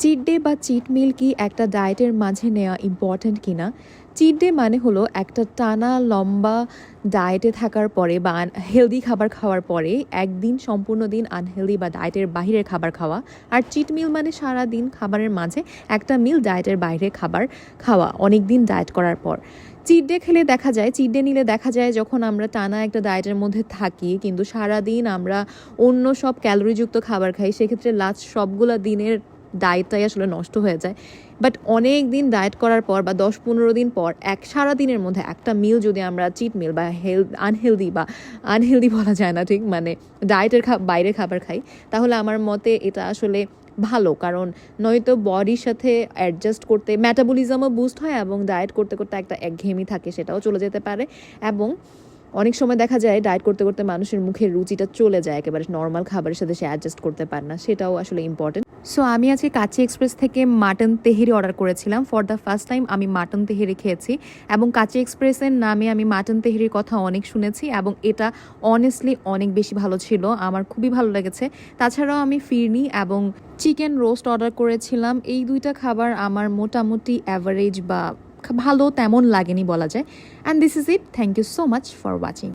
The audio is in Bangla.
চিট ডে বা চিট মিল কি একটা ডায়েটের মাঝে নেওয়া ইম্পর্ট্যান্ট কিনা? চিট ডে মানে হলো একটা টানা লম্বা ডায়েটে থাকার পরে বা হেলদি খাবার খাওয়ার পরে একদিন সম্পূর্ণ দিন আনহেলদি বা ডায়েটের বাহিরের খাবার খাওয়া। আর চিট মিল মানে সারা দিন খাবারের মাঝে একটা মিল ডায়েটের বাইরে খাবার খাওয়া অনেক দিন ডায়েট করার পর। চিট ডে খেলে দেখা যায়, চিট ডে নিলে দেখা যায় যখন আমরা টানা একটা ডায়েটের মধ্যে থাকি কিন্তু সারাদিন আমরা অন্য সব ক্যালোরিযুক্ত খাবার খাই, সেক্ষেত্রে লাস্ট সবগুলা দিনের ডায়েটটাই আসলে নষ্ট হয়ে যায়। বাট অনেক দিন ডায়েট করার পর বা 10-15 দিন পর সারা দিনের মধ্যে একটা মিল যদি আমরা চিট মিল বা আনহেলদি বলা যায় না ঠিক, মানে ডায়েটের বাইরের খাবার খাই, তাহলে আমার মতে এটা আসলে ভালো। কারণ নয়তো বডির সাথে অ্যাডজাস্ট করতে মেটাবলিজমও বুস্ট হয় এবং ডায়েট করতে করতে একটা একঘেয়েমি থাকে, সেটাও চলে যেতে পারে। এবং অনেক সময় দেখা যায় ডায়েট করতে করতে মানুষের মুখের রুচিটা চলে যায়, একেবারে নর্মাল খাবারের সাথে সে অ্যাডজাস্ট করতে পারে না, সেটাও আসলে ইম্পর্টেন্ট। সো আমি আজকে কাচি এক্সপ্রেস থেকে মাটন তেহেরি অর্ডার করেছিলাম। ফর দ্য ফার্স্ট টাইম আমি মাটন তেহেরি খেয়েছি এবং কাচি এক্সপ্রেসের নামে আমি মাটন তেহেরির কথা অনেক শুনেছি এবং এটা অনেস্টলি অনেক বেশি ভালো ছিল, আমার খুবই ভালো লেগেছে। তাছাড়াও আমি ফিরনি এবং চিকেন রোস্ট অর্ডার করেছিলাম। এই দুইটা খাবার আমার মোটামুটি অ্যাভারেজ বা ভালো তেমন লাগেনি বলা যায়। And this is it, thank you so much for watching.